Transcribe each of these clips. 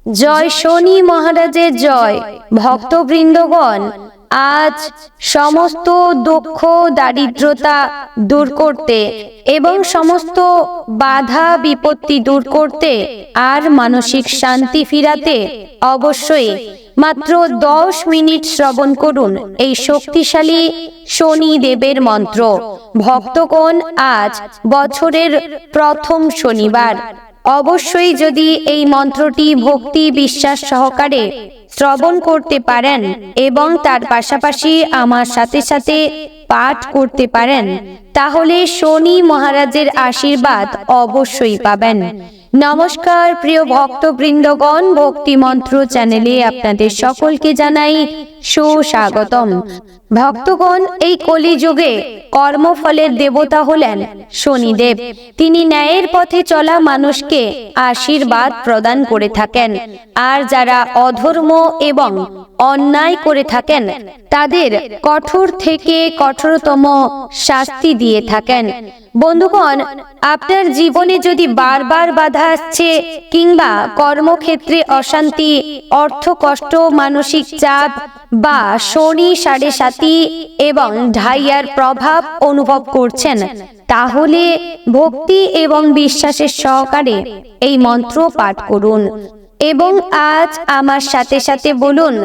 জয় শনি মহারাজের জয়। ভক্তবৃন্দগণ, আজ সমস্ত দুঃখ দারিদ্রতা দূর করতে এবং সমস্ত বাধা বিপত্তি দূর করতে আর মানসিক শান্তি ফিরাতে অবশ্যই মাত্র 10 মিনিট শ্রবণ করুন এই শক্তিশালী শনি দেবের মন্ত্র। ভক্তগণ, আজ বছরের প্রথম শনিবার। অবশ্যই যদি এই মন্ত্রটি ভক্তি বিশ্বাস সহকারে শ্রবণ করতে পারেন এবং তার পাশাপাশি আমার সাথে সাথে পাঠ করতে পারেন, তাহলে শনি মহারাজের আশীর্বাদ অবশ্যই পাবেন। নমস্কার প্রিয় ভক্তবৃন্দগণ, ভক্তি মন্ত্র চ্যানেলে আপনাদের সকলকে জানাই সুস্বাগতম। ভক্তগণ, এই কলিযুগে কর্মফলের দেবতা হলেন শনিদেব। তিনি ন্যায়ের পথে চলা মানুষকে আশীর্বাদ প্রদান করে থাকেন, আর যারা অধর্ম এবং অন্যায় করে থাকেন তাদের কঠোর থেকে কঠোরতম শাস্তি দিয়ে থাকেন। বন্ধুগণ, আপনার জীবনে যদি বারবার বাধা আসছে কিংবা কর্মক্ষেত্রে অশান্তি, অর্থ কষ্ট, মানসিক চাপ বা শনি 7.5 এবং ঢাইয়ার প্রভাব অনুভব করছেন, তাহলে ভক্তি এবং বিশ্বাসের সহকারে এই মন্ত্র পাঠ করুন এবং আজ আমার সাথে সাথে বলুন,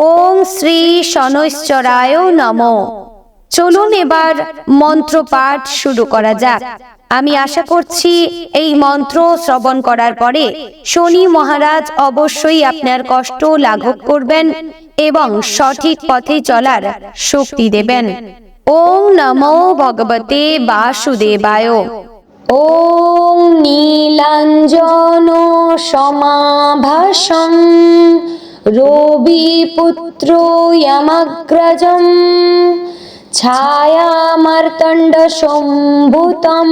ওম শ্রী শনৈশ্চরায় নমঃ। চলুন এবার মন্ত্র পাঠ শুরু করা যাক। আমি আশা করছি এই মন্ত্র শ্রবণ করার পরে শনি মহারাজ অবশ্যই আপনার কষ্ট লাঘব করবেন এবং সঠিক পথে চলার শক্তি দেবেন। ওম নমো ভগবতে বাসুদেবায়। ওম নীলাঞ্জন সমাভাসং রবিপুত্র যমগ্রজম ছায়ামার্তণ্ড সম্ভূতম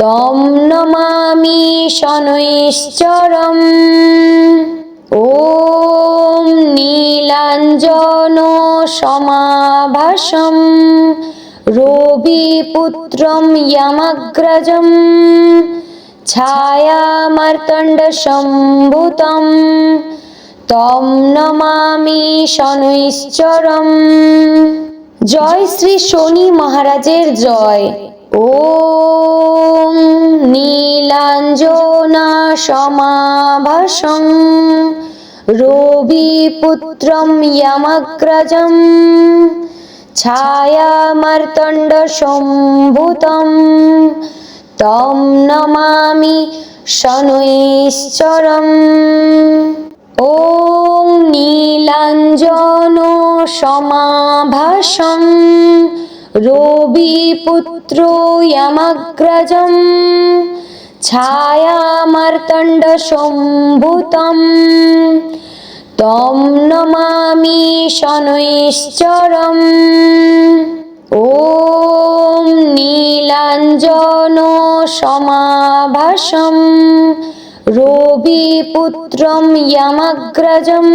তম নমামি শনৈশ্চরম। ওম নীলাঞ্জন সমাভাসং রবিপুত্রম যমগ্রজম ছায়ামার্তণ্ড সম্ভূতম তম নমামি শনৈশ্চরম। জয় শ্রী শনি মহারাজের জয়। ওম নীলাঞ্জনা সমাভাসং রবিপুত্রম যমগ্রজম ছায়ামার্তণ্ড সম্ভূতম তম নমামি শনৈশ্চরম। ওম নীলাঞ্জন সমাভাসং রবিপুত্র যমগ্রজম ছায়ামার্তণ্ড সম্ভূতম তম নমামি শনৈশ্চরম। ওম নীলাঞ্জন সমাভাসং রবিপুত্রম যমগ্রজম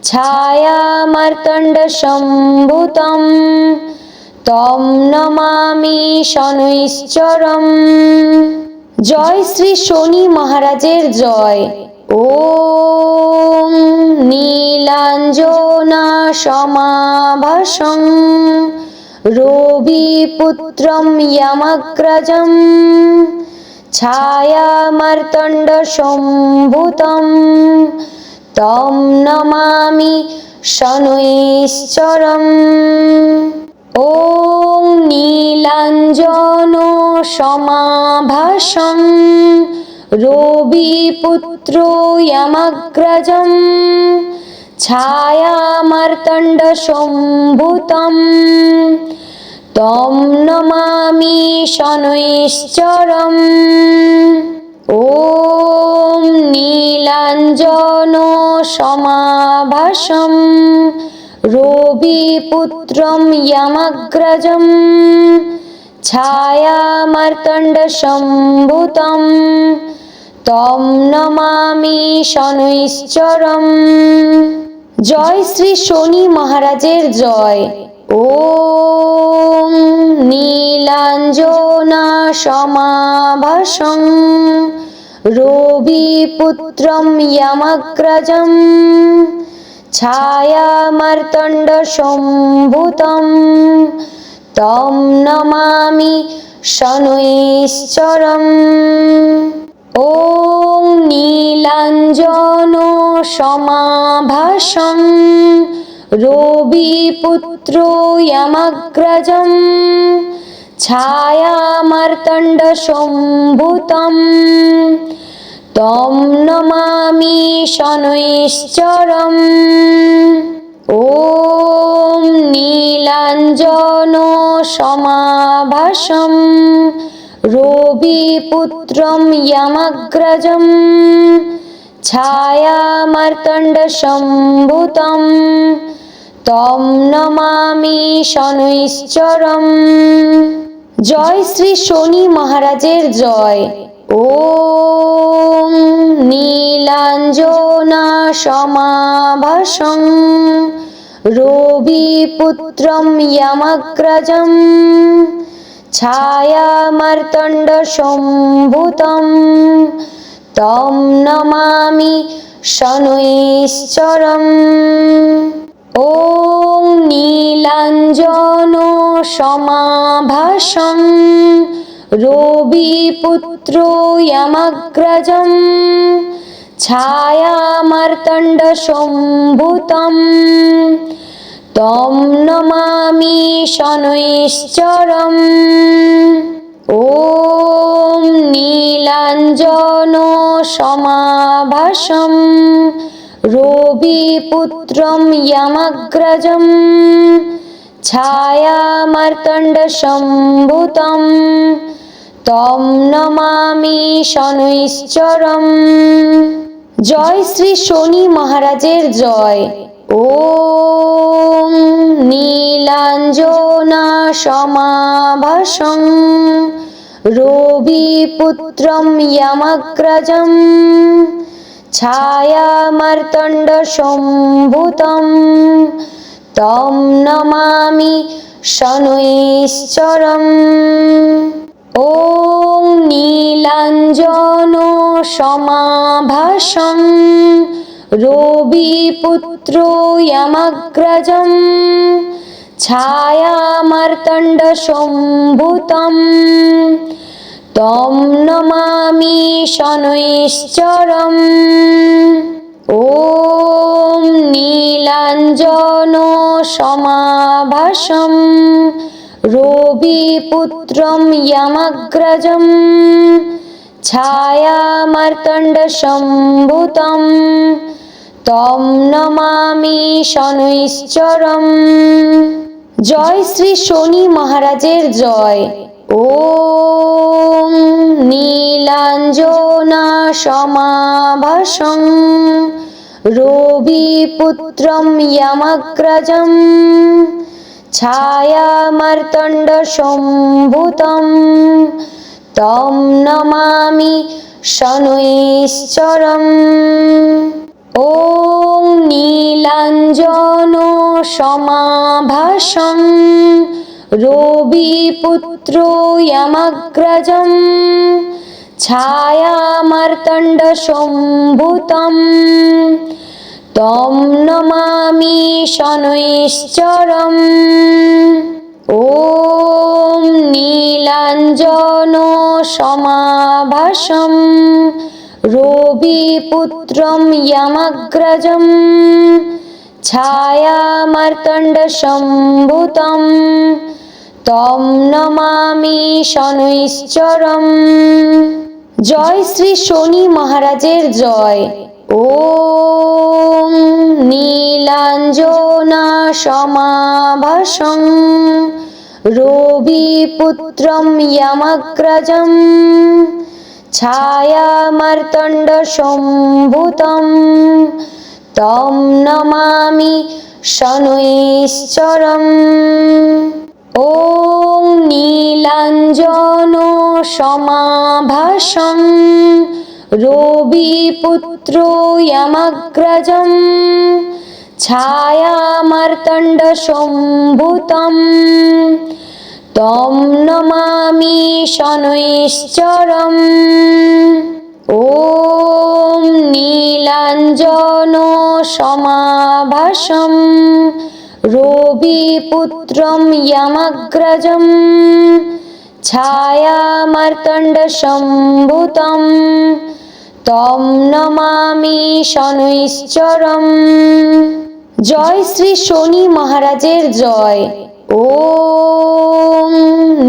ছায়ামার্তণ্ড সম্ভূতম তম নমামি শনৈশ্চরম। জয় শ্রী শনি মহারাজের জয়। ওম নীলাঞ্জনা সমাভাসং রবিপুত্রম যমগ্রজম ছায়ামার্তণ্ড সম্ভূতম তম নমামি শনৈশ্চরম। ওম নীলাঞ্জন সমাভাসং রবিপুত্র যমগ্রজম ছায়ামার্তণ্ড সম্ভূতম তম নমামি শনৈশ্চরম। ওম নীলাঞ্জন সমাভাসং রবিপুত্রম যমগ্রজম ছায়ামার্তণ্ড সম্ভূতম তম নমামি শনৈশ্চরম। জয় শ্রী শনি মহারাজের জয়। ওম নীলাঞ্জনা সমাভাসং रविपुत्रं यमग्रजं छायामार्तण्डसम्भूतं तं नमामि शनैश्चरम्। ॐ नीलाञ्जनसमाभासं रविपुत्रो यमग्रजं छायामार्तण्डसम्भूतं तं नमामि शनैश्चरम्। ॐ नीलाञ्जनसमाभासं रविपुत्रं यमग्रजं छायामार्तण्डसम्भूतं तं नमामि शनैश्चरम्। जय श्री शनि महाराजेर जय। ॐ नीलाञ्जनसमाभासं रविपुत्रं यमग्रजं छायामार्तण्डसम्भूतं तं नमामि शनैश्चरम्। ॐ नीलाञ्जनसमाभासं रविपुत्रो यमग्रजं छायामार्तण्डसम्भूतं तं नमामि शनैश्चरम्। ॐ नीलाञ्जनसमाभासं रविपुत्रं यमग्रजं छायामार्तण्डसम्भूतं तं नमामि शनैश्चरम्। जय श्री शनि महाराजेर जय। ॐ नीलाञ्जनसमाभासं रविपुत्रं यमग्रजं छायामार्तण्डसम्भूतं तं नमामि शनैश्चरम्। ॐ नीलाञ्जनसमाभासं रविपुत्रो यमग्रजं छायामार्तण्डसम्भूतं तं नमामि शनैश्चरम्। ॐ नीलाञ्जनसमाभासं रविपुत्रं यमग्रजं छायामार्तण्डसम्भूतं तं नमामि शनैश्चरम्। जय श्री शनि महाराजेर जय। ॐ नीलाञ्जनसमाभासं रविपुत्रं यमग्रजं छायामार्तण्डसम्भूतं तं नमामि शनैश्चरम्। ॐ नीलाञ्जनसमाभासं रविपुत्रो यमग्रजं छायामार्तण्डसम्भूतं तं नमामि शनैश्चरम्। ॐ नीलाञ्जनसमाभासं रविपुत्रं यमग्रजं छायामार्तण्डसम्भूतं तं नमामि शनैश्चरम्। जय श्री शनि महाराजेर जय। ॐ नीलाञ्जनसमाभासं रविपुत्रं यमग्रजं छायामार्तण्डसम्भूतं तं नमामि शनैश्चरम्। ॐ नीलाञ्जनसमाभासं रविपुत्रो यमग्रजं छायामार्तण्डसम्भूतं तं नमामि शनैश्चरम्। ॐ नीलाञ्जनसमाभासं रविपुत्रं यमग्रजं छायामार्तण्डसम्भूतं तं नमामि शनैश्चरम्। जय श्री शनि महाराजेर जय। ॐ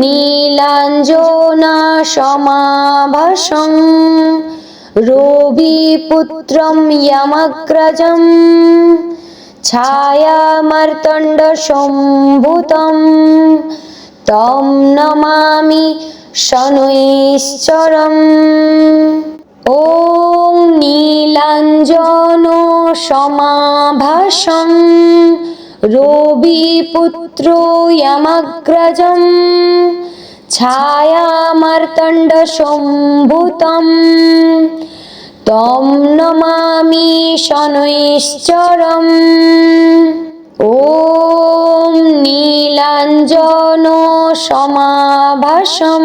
नीलाञ्जनसमाभासं रविपुत्रं यमग्रजं छायामार्तण्डसम्भूतं तं नमामि शनैश्चरम्। ॐ नीलाञ्जनसमाभासं रविपुत्रो यमग्रजं छायामार्तण्डसम्भूतं तं नमामि शनैश्चरम्। ॐ नीलाञ्जनसमाभासं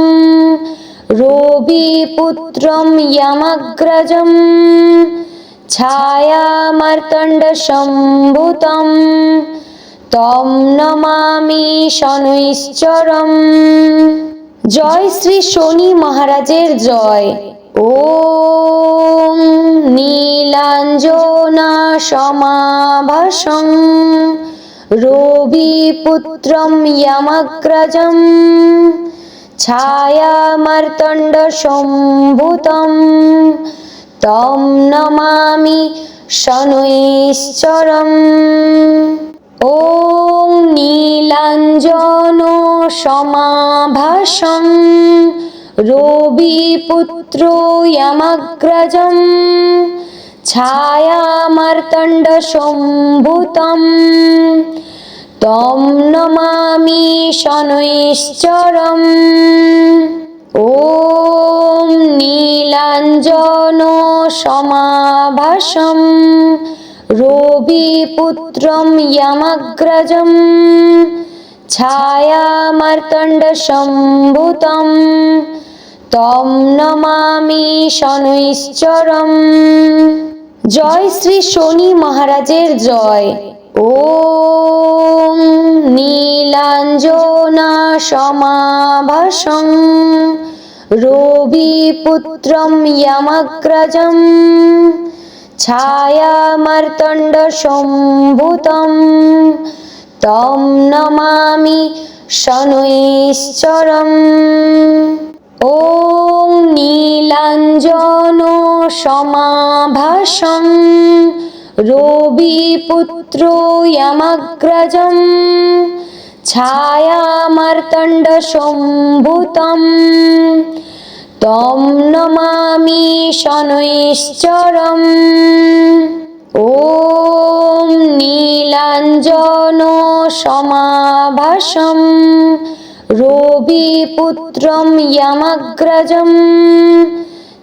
रविपुत्रं यमग्रजं छायामार्तण्डसम्भूतं तं नमामि शनैश्चरम्। जय श्री शनि महाराजेर जय। ॐ नीलाञ्जनसमाभासं रविपुत्रं यमग्रजं छायामार्तण्डसम्भूतं तं नमामि शनैश्चरम्। ॐ नीलाञ्जनसमाभासं रविपुत्रो यमग्रजं छायामार्तण्डसम्भूतं तं नमामि शनैश्चरम्। ॐ नीलाञ्जनसमाभासं रविपुत्रं यमग्रजं छायामार्तण्डसम्भूतं तं नमामि शनैश्चरम्। जय श्री शनि महाराजेर जय। ॐ नीलाञ्जनसमाभासं रविपुत्रं यमग्रजं छायामार्तण्डसम्भूतं तं नमामि शनैश्चरम्। ॐ नीलाञ्जनसमाभासं रविपुत्रो यमग्रजं छायामार्तण्डसम्भूतं तं नमामि शनैश्चरम्। ॐ नीलाञ्जनसमाभासं रविपुत्रं यमग्रजं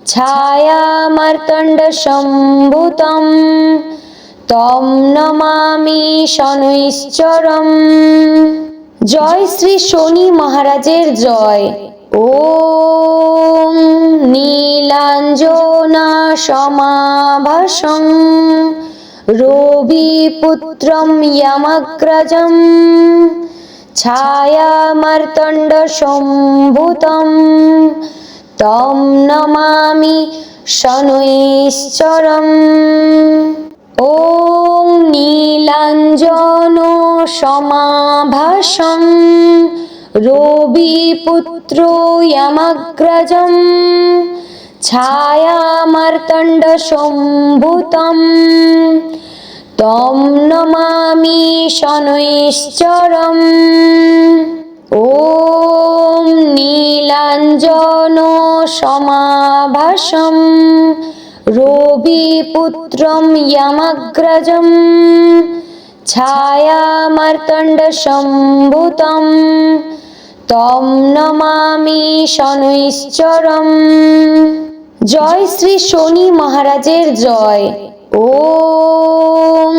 छायामार्तण्डसम्भूतं तं नमामि शनैश्चरम्। जय श्री शनि महाराजेर जय। ॐ नीलाञ्जनसमाभासं रविपुत्रं यमग्रजं छायामार्तण्डसम्भूतं तं नमामि शनैश्चरम्। ॐ नीलाञ्जनसमाभासं रविपुत्रो यमग्रजं छायामार्तण्डसम्भूतं तं नमामि शनैश्चरम्। ॐ नीलाञ्जनसमाभासं रविपुत्रं यमग्रजं छायामार्तण्डसम्भूतं तं नमामि शनैश्चरम्। जय श्री शनि महाराजेर जय। ॐ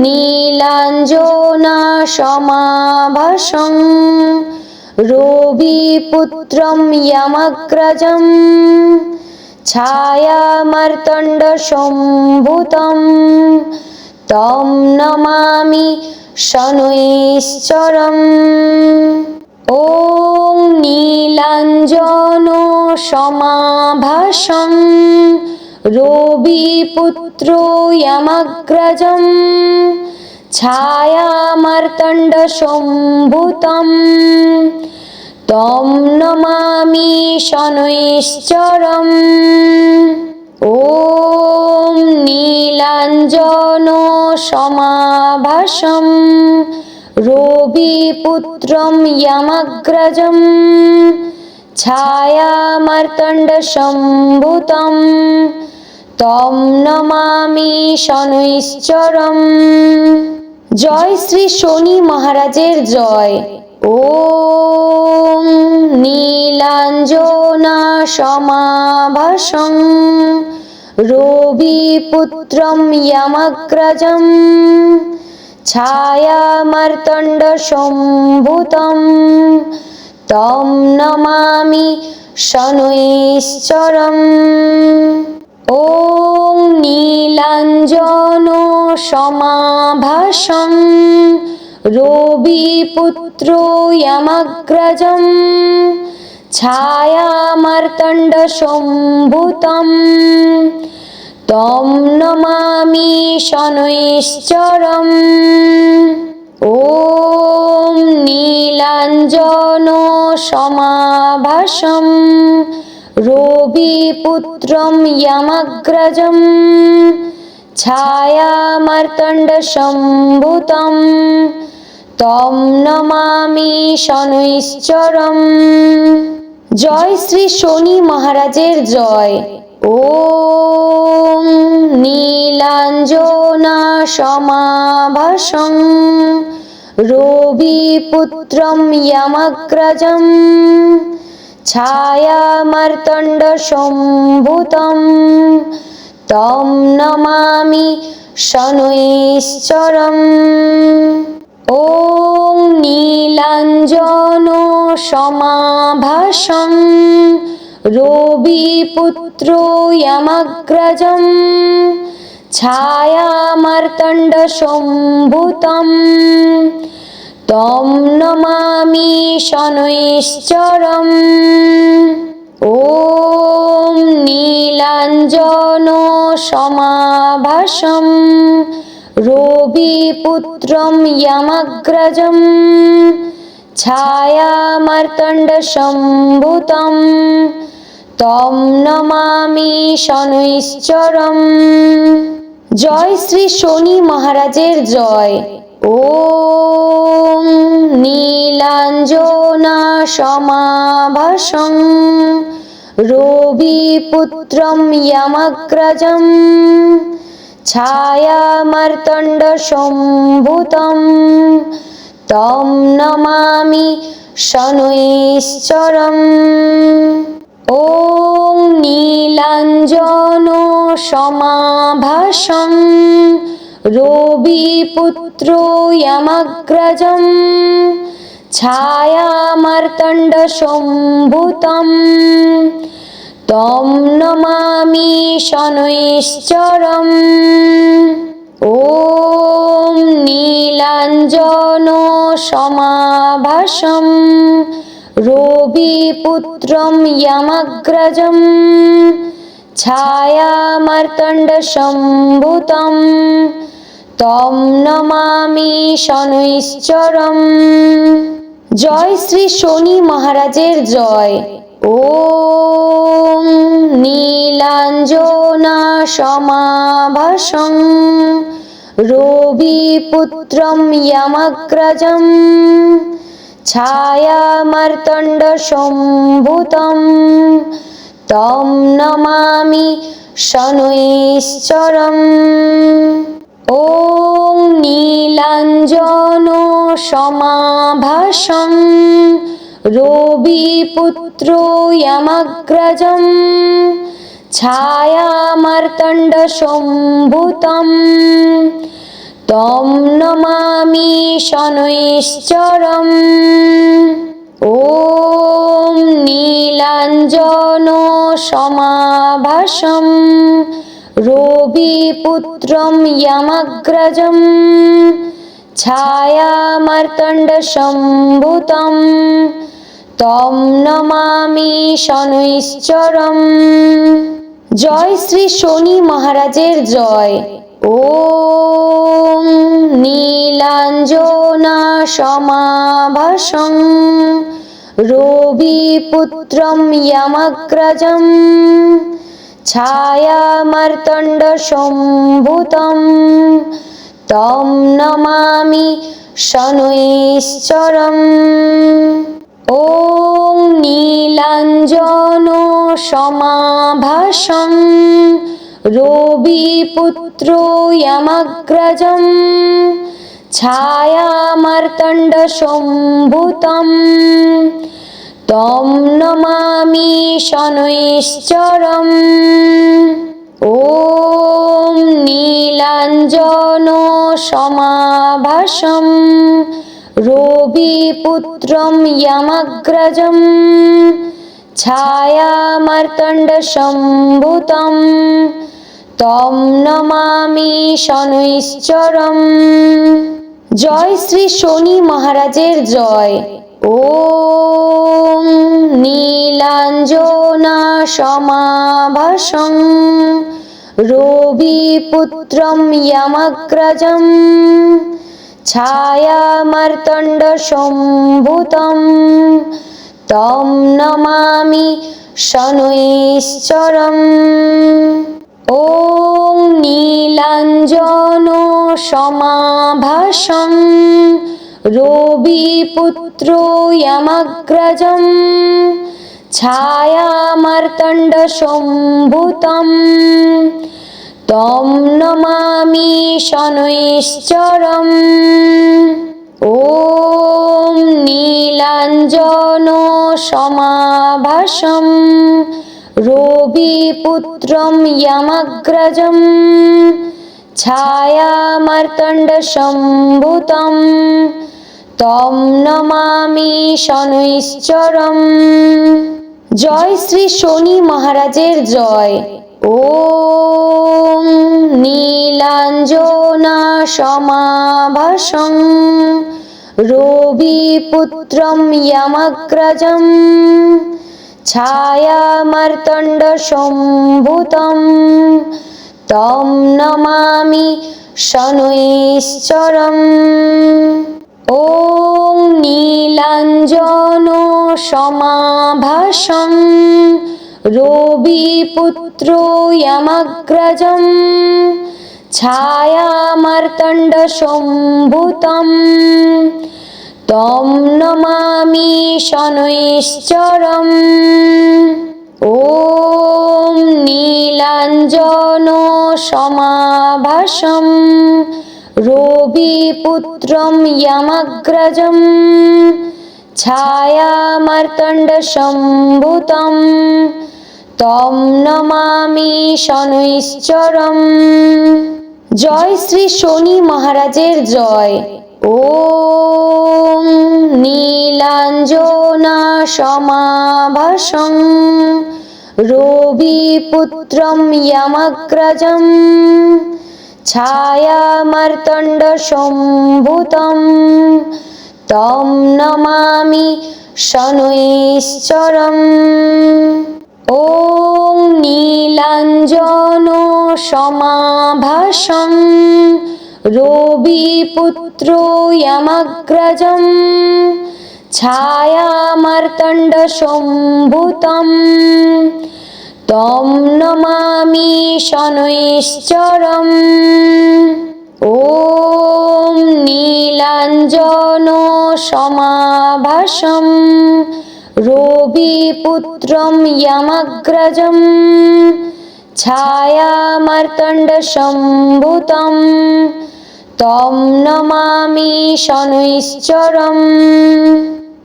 नीलाञ्जनसमाभासं रविपुत्रं यमग्रजं छायामार्तण्डसम्भूतं तं नमामि शनैश्चरम्। ॐ नीलाञ्जनसमाभासं रविपुत्रो यमग्रजं छायामार्तण्डसम्भूतं तं नमामि शनैश्चरम्। ॐ नीलाञ्जनसमाभासं रविपुत्रं यमग्रजं छायामार्तण्डसम्भूतं तं नमामि शनैश्चरम्। जय श्री शनि महाराजेर जय। ॐ नीलाञ्जनसमाभासं रविपुत्रं यमग्रजं छायामार्तण्डसम्भूतं तं नमामि शनैश्चरम्। ॐ नीलाञ्जनसमाभासं रविपुत्रो यमग्रजं छायामार्तण्डसम्भूतं तं नमामि शनैश्चरम्। ॐ नीलाञ्जनसमाभासं रविपुत्रं यमग्रजं छायामार्तण्डसम्भूतं तं नमामि शनैश्चरम्। जय श्री शनि महाराजेर जय। ॐ नीलाञ्जनसमाभासं रविपुत्रं यमग्रजं छायामार्तण्डसम्भूतं तं नमामि शनैश्चरम्। ॐ नीलाञ्जनसमाभासं रविपुत्रो यमग्रजं छायामार्तण्डसम्भूतं तं नमामि शनैश्चरम्। ॐ नीलाञ्जनसमाभासं रविपुत्रं यमग्रजं छायामार्तण्डसम्भूतं तं नमामि शनैश्चरम्। जय श्री शनि महाराजेर जय। ॐ नीलाञ्जनसमाभासं रविपुत्रं यमग्रजं छायामार्तण्डसम्भूतं तं नमामि शनैश्चरम्। ॐ नीलाञ्जनसमाभासं रविपुत्रो यमग्रजं छायामार्तण्डसम्भूतं तं नमामि शनैश्चरम्। ॐ नीलाञ्जनसमाभासं रविपुत्रं यमग्रजं छायामार्तण्डसम्भूतं तं नमामि शनैश्चरम्। जय श्री शनि महाराजेर जय। ॐ नीलाञ्जनसमाभासं रविपुत्रं यमग्रजं छायामार्तण्डसम्भूतं तं नमामि शनैश्चरम्। ॐ नीलाञ्जनसमाभासं रविपुत्रो यमग्रजं छायामार्तण्डसम्भूतं तं नमामि शनैश्चरम्। ॐ ॐ नीलाञ्जनसमाभासं रविपुत्रं यमग्रजं छायामार्तण्डसम्भूतं तं नमामि शनैश्चरम्। जय श्री शनि महाराजेर जय। ॐ नीलाञ्जनसमाभासं रविपुत्रं यमग्रजं छायामार्तण्डसम्भूतं तं नमामि शनैश्चरम्। ॐ नीलाञ्जनसमाभासं रविपुत्रो यमग्रजं छायामार्तण्डसम्भूतं तं नमामि शनैश्चरम्। ॐ नीलाञ्जनसमाभासं रविपुत्रं यमग्रजं छायामार्तण्डसम्भूतं तं नमामि शनैश्चरम्। जय श्री शनि महाराजेर जय। ॐ नीलाञ्जनसमाभासं रविपुत्रं यमग्रजं छायामार्तण्डसम्भूतं तं नमामि शनैश्चरम्। ॐ नीलाञ्जनसमाभासं रविपुत्रो यमग्रजं छायामार्तण्डसम्भूतं तं नमामि शनैश्चरम्। ॐ नीलाञ्जनसमाभासं रविपुत्रं यमग्रजं छायामार्तण्डसम्भूतं तं नमामि शनैश्चरम्। जय श्री शनि महाराजेर जय। ॐ नीलाञ्जनसमाभासं रविपुत्रं यमग्रजं छायामार्तण्डसम्भूतं तं नमामि शनैश्चरम्। ॐ नीलाञ्जनसमाभासं रविपुत्रो यमग्रजं छायामार्तण्डसम्भूतं तं नमामि शनैश्चरम्। ॐ नीलाञ्जनसमाभासं रविपुत्रं यमग्रजं छायामार्तण्डसम्भूतं तं नमामि शनैश्चरम्। जय श्री शनि महाराजेर जय। ॐ नीलाञ्जनसमाभासं रविपुत्रं यमग्रजं छायामार्तण्डसम्भूतं तं नमामि शनैश्चरम्। ॐ नीलाञ्जनसमाभासं रविपुत्रो यमग्रजं छायामार्तण्डसम्भूतं तं नमामि शनैश्चरम्। ॐ नीलाञ्जनसमाभासं रविपुत्रं यमग्रजं छायामार्तण्डसम्भूतं तं नमामि शनैश्चरम्।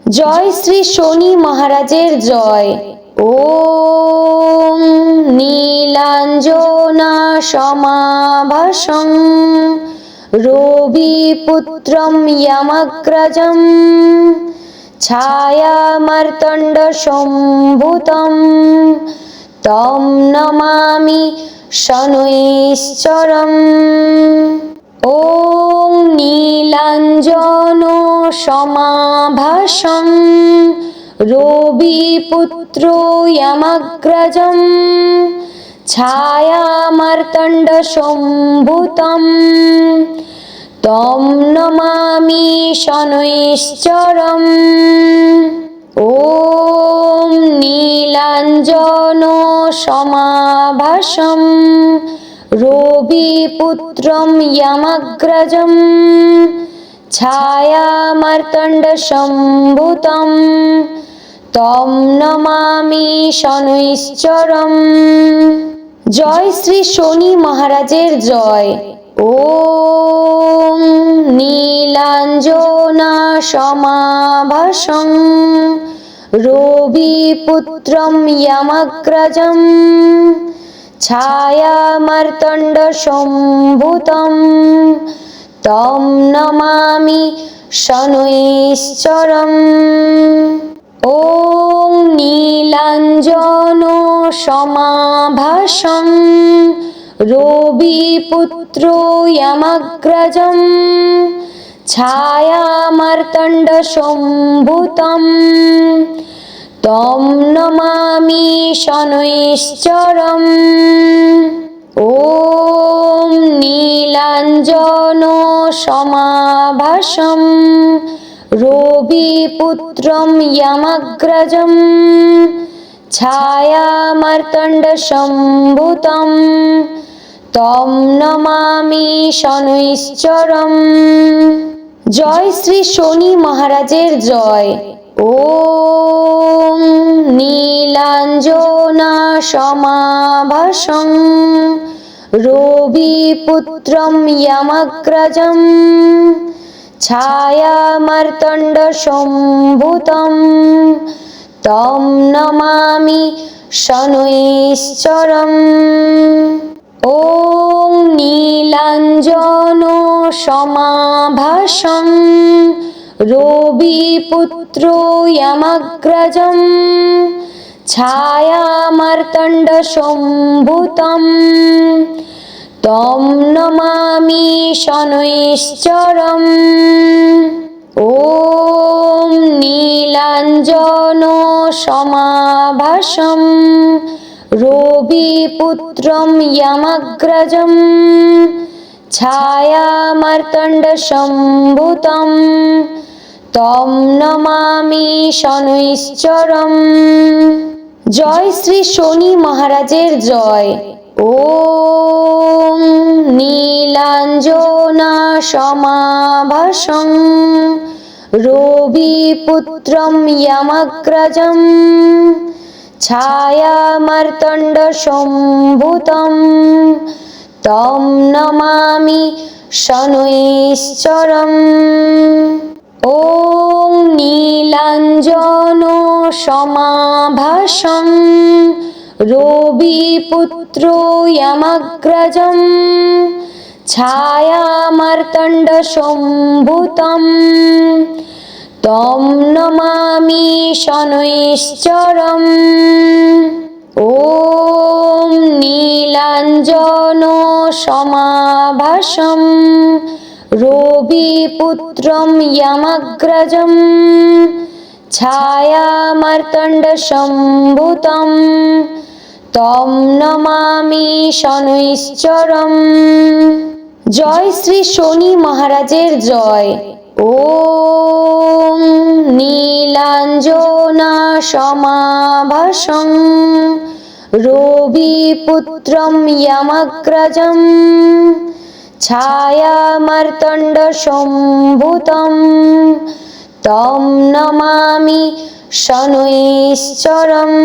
जय श्री शनि महाराजेर जय। ॐ नीलाञ्जनसमाभासं रविपुत्रं यमग्रजं छायामार्तण्डसम्भूतं तं नमामि शनैश्चरम्। ॐ नीलाञ्जनसमाभासं रविपुत्रो यमग्रजं छायामार्तण्डसम्भूतं तं नमामि शनैश्चरम्। ॐ नीलाञ्जनसमाभासं रविपुत्रं यमग्रजं छायामार्तण्डसम्भूतं तं नमामि शनैश्चरम्। जय श्री शनि महाराजेर जय। ॐ नीलाञ्जनसमाभासं रविपुत्रं यमग्रजं छायामार्तण्डसम्भूतं तं नमामि शनैश्चरम्। ॐ नीलाञ्जनसमाभासं रविपुत्रो यमग्रजं छायामार्तण्डसम्भूतं तं नमामि शनैश्चरम्। ॐ नीलाञ्जनसमाभासं रविपुत्रं यमग्रजं छायामार्तण्डसम्भूतं तं नमामि शनैश्चरम्। जय श्री शनि महाराजेर जय। ॐ नीलाञ्जनसमाभासं रविपुत्रं यमग्रजं छायामार्तण्डसम्भूतं तं नमामि शनैश्चरम्। ॐ नीलाञ्जनसमाभासं रविपुत्रो यमग्रजं छायामार्तण्डसम्भूतं तं नमामि शनैश्चरम्। ॐ नीलाञ्जनसमाभासं रविपुत्रं यमग्रजं छायामार्तण्डसम्भूतं तं नमामि शनैश्चरम्। जय श्री शनि महाराजेर जय। ॐ नीलाञ्जनसमाभासं रविपुत्रं यमग्रजं छायामार्तण्डसम्भूतं तं नमामि शनैश्चरम्। ॐ नीलाञ्जनसमाभासं रविपुत्रो यमग्रजं छायामार्तण्डसम्भूतं तं नमामि शनैश्चरम्। ॐ नीलाञ्जनसमाभासं रविपुत्रं यमग्रजं छायामार्तण्डसम्भूतं तं नमामि शनैश्चरम्। जय श्री शनि महाराजेर जय। ॐ नीलाञ्जनसमाभासं रविपुत्रं यमग्रजं छायामार्तण्डसम्भूतं तं नमामि शनैश्चरम्।